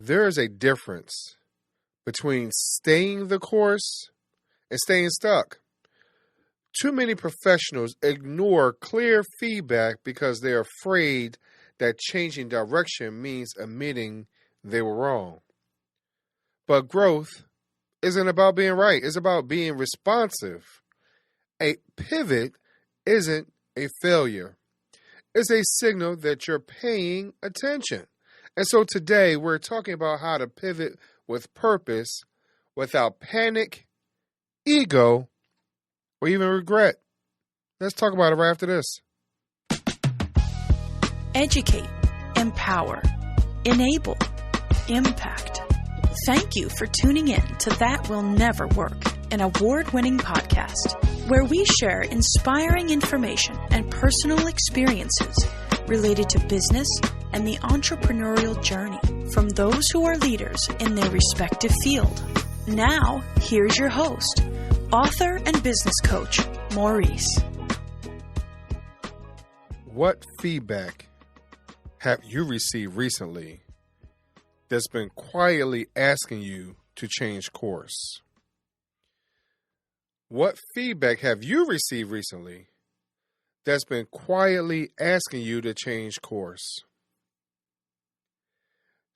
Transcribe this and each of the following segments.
There is a difference between staying the course and staying stuck. Too many professionals ignore clear feedback because they're afraid that changing direction means admitting they were wrong. But growth isn't about being right, it's about being responsive. A pivot isn't a failure, it's a signal that you're paying attention. And so today we're talking about how to pivot with purpose without panic, ego, or even regret. Let's talk about it right after this. Educate, empower, enable, impact. Thank you for tuning in to That Will Never Work, an award-winning podcast where we share inspiring information and personal experiences related to business and the entrepreneurial journey from those who are leaders in their respective field. Now, here's your host, author and business coach, Maurice. What feedback have you received recently that's been quietly asking you to change course? What feedback have you received recently that's been quietly asking you to change course?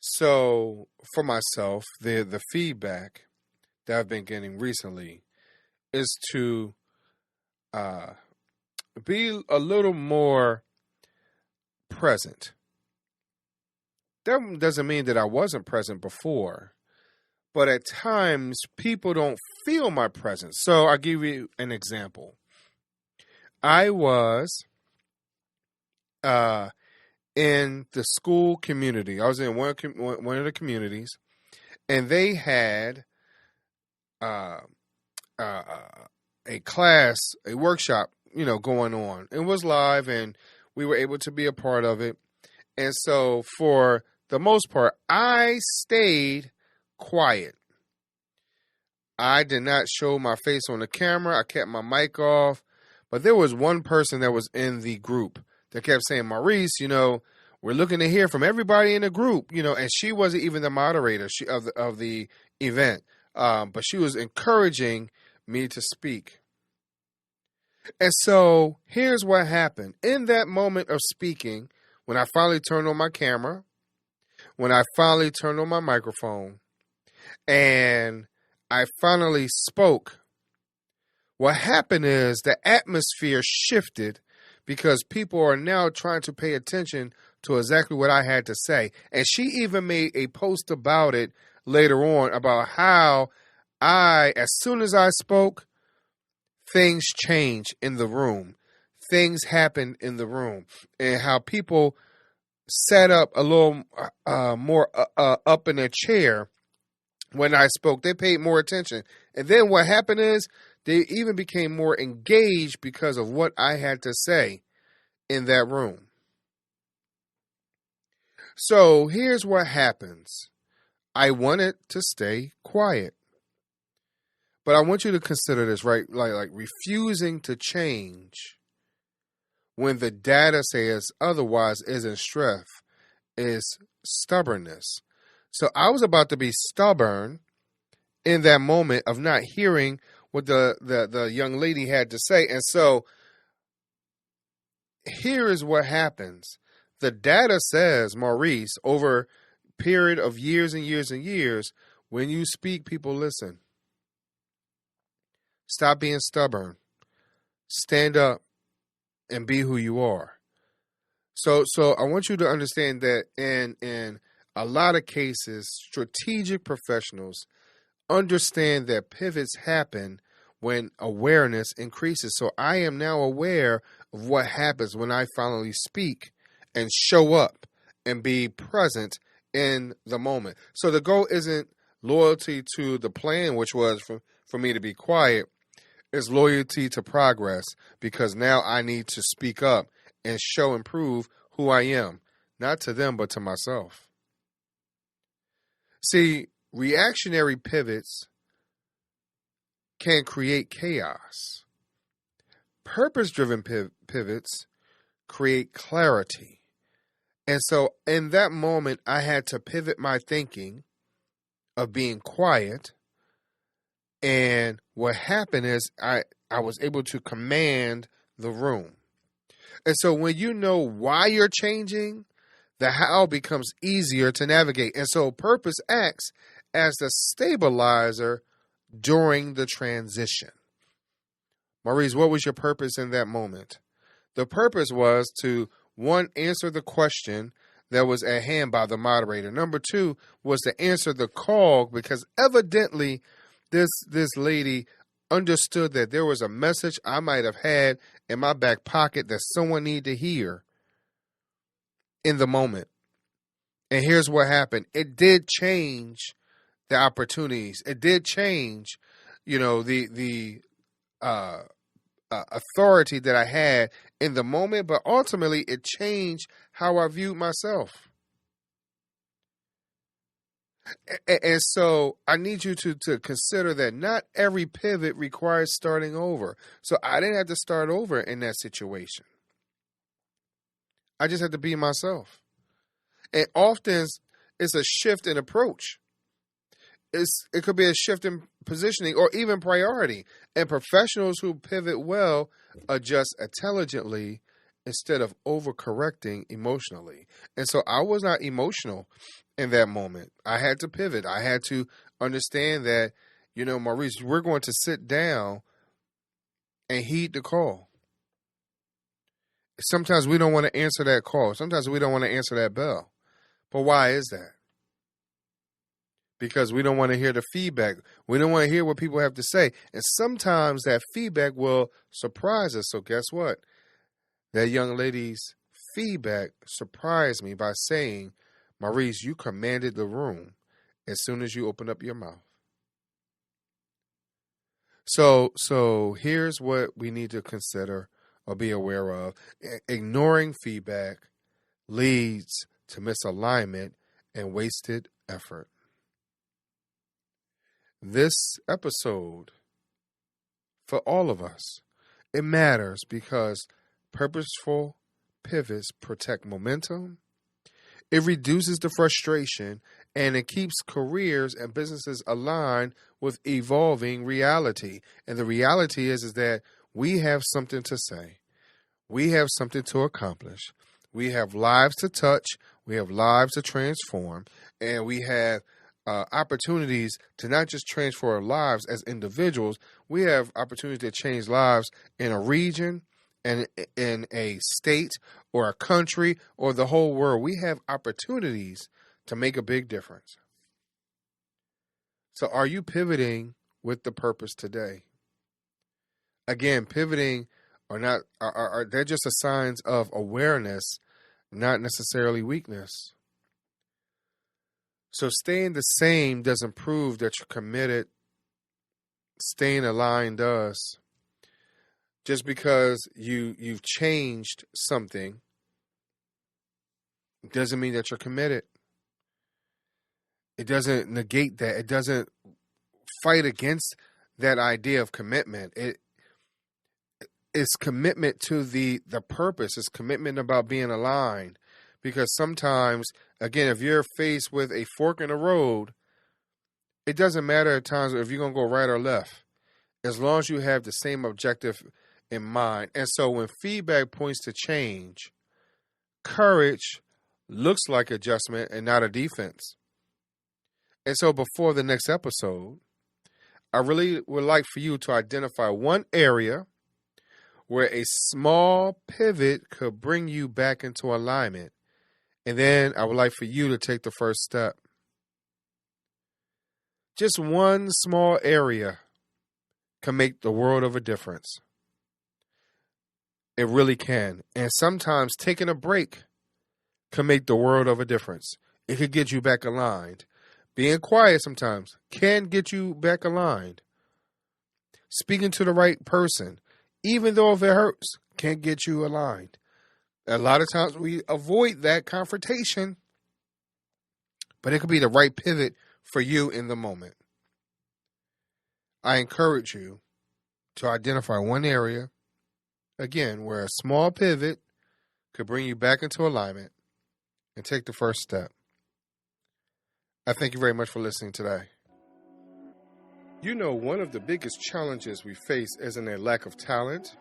So, for myself, the feedback that I've been getting recently is to be a little more present. That doesn't mean that I wasn't present before, but at times people don't feel my presence. So I'll give you an example. I was in the school community. I was in one of the communities, and they had a class, a workshop, going on. It was live, and we were able to be a part of it. And so for the most part, I stayed quiet. I did not show my face on the camera. I kept my mic off. But there was one person that was in the group that kept saying, Maurice, we're looking to hear from everybody in the group, and she wasn't even the moderator of the event. But she was encouraging me to speak. And so here's what happened. In that moment of speaking, when I finally turned on my camera, when I finally turned on my microphone, and I finally spoke, what happened is the atmosphere shifted because people are now trying to pay attention to exactly what I had to say. And she even made a post about it later on about how as soon as I spoke, things changed in the room. Things happened in the room, and how people sat up a little more up in their chair when I spoke. They paid more attention. And then what happened is they even became more engaged because of what I had to say in that room. So here's what happens. I wanted to stay quiet. But I want you to consider this, right? Like refusing to change when the data says otherwise isn't strength, is stubbornness. So I was about to be stubborn in that moment of not hearing what the young lady had to say. And so here is what happens. The data says, Maurice, over a period of years and years and years, when you speak, people listen. Stop being stubborn. Stand up and be who you are. So I want you to understand that in a lot of cases, strategic professionals understand that pivots happen when awareness increases. So I am now aware of what happens when I finally speak and show up and be present in the moment. So the goal isn't loyalty to the plan, which was for me to be quiet. It's loyalty to progress, because now I need to speak up and show and prove who I am, not to them, but to myself. See, reactionary pivots can create chaos. Purpose-driven pivots create clarity. And so in that moment, I had to pivot my thinking of being quiet. And what happened is I was able to command the room. And so when you know why you're changing, the how becomes easier to navigate. And so purpose acts as the stabilizer during the transition. Maurice, what was your purpose in that moment? The purpose was to, one, answer the question that was at hand by the moderator. Number two was to answer the call, because evidently this lady understood that there was a message I might have had in my back pocket that someone needed to hear in the moment. And here's what happened. It did change the opportunities. It did change, the authority that I had in the moment, but ultimately it changed how I viewed myself. And so I need you to consider that not every pivot requires starting over. So I didn't have to start over in that situation. I just had to be myself. And often it's a shift in approach. It could be a shift in positioning or even priority. And professionals who pivot well adjust intelligently instead of overcorrecting emotionally. And so I was not emotional in that moment. I had to pivot. I had to understand that, Maurice, we're going to sit down and heed the call. Sometimes we don't want to answer that call. Sometimes we don't want to answer that bell. But why is that? Because we don't want to hear the feedback. We don't want to hear what people have to say. And sometimes that feedback will surprise us. So guess what? That young lady's feedback surprised me by saying, Maurice, you commanded the room as soon as you opened up your mouth. So here's what we need to consider or be aware of. Ignoring feedback leads to misalignment and wasted effort. This episode, for all of us, it matters because purposeful pivots protect momentum. It reduces the frustration, and it keeps careers and businesses aligned with evolving reality. And the reality is that we have something to say. We have something to accomplish. We have lives to touch. We have lives to transform. And we have opportunities to not just transform our lives as individuals. We have opportunities to change lives in a region, and in a state or a country or the whole world. We have opportunities to make a big difference. So are you pivoting with the purpose today? Again, pivoting or not, they're just a signs of awareness, not necessarily weakness. So staying the same doesn't prove that you're committed. Staying aligned does. Just because you've changed something doesn't mean that you're committed. It doesn't negate that. It doesn't fight against that idea of commitment. It's commitment to the purpose. It's commitment about being aligned. Because sometimes, again, if you're faced with a fork in the road, it doesn't matter at times if you're going to go right or left. As long as you have the same objective in mind. And so when feedback points to change, courage looks like adjustment and not a defense. And so before the next episode, I really would like for you to identify one area where a small pivot could bring you back into alignment. And then I would like for you to take the first step. Just one small area can make the world of a difference. It really can. And sometimes taking a break can make the world of a difference. It could get you back aligned. Being quiet sometimes can get you back aligned. Speaking to the right person, even though if it hurts, can get you aligned. A lot of times we avoid that confrontation, but it could be the right pivot for you in the moment. I encourage you to identify one area, again, where a small pivot could bring you back into alignment. and take the first step. I thank you very much for listening today. You know, one of the biggest challenges we face isn't a lack of talent,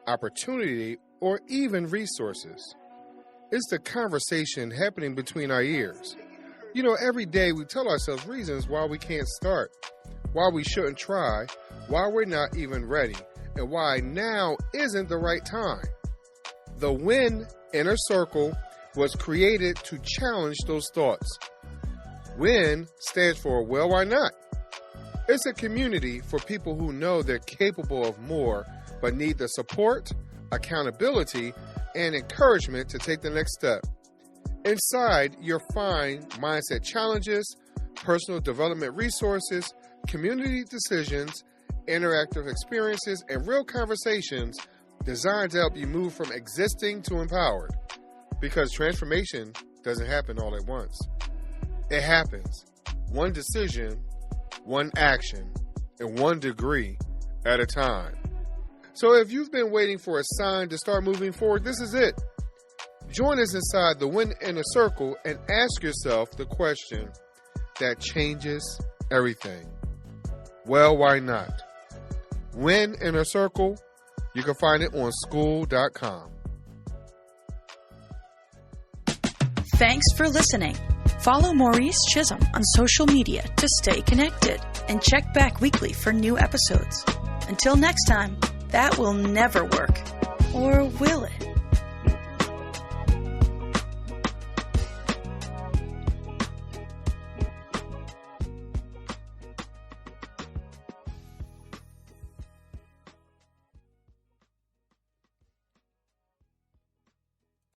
opportunity, or even resources. It's the conversation happening between our ears. You know, every day we tell ourselves reasons why we can't start, why we shouldn't try, why we're not even ready, and why now isn't the right time. The Win Inner Circle was created to challenge those thoughts. WIN stands for Well, Why Not? It's a community for people who know they're capable of more, but need the support, accountability, and encouragement to take the next step. Inside, you'll find mindset challenges, personal development resources, community decisions, interactive experiences, and real conversations designed to help you move from existing to empowered. Because transformation doesn't happen all at once. It happens one decision, one action, and 1 degree at a time. So if you've been waiting for a sign to start moving forward, this is it. Join us inside the Win Inner Circle and ask yourself the question that changes everything. Well, why not? Win Inner Circle. You can find it on school.com. Thanks for listening. Follow Maurice Chisholm on social media to stay connected and check back weekly for new episodes. Until next time, that will never work. Or will it?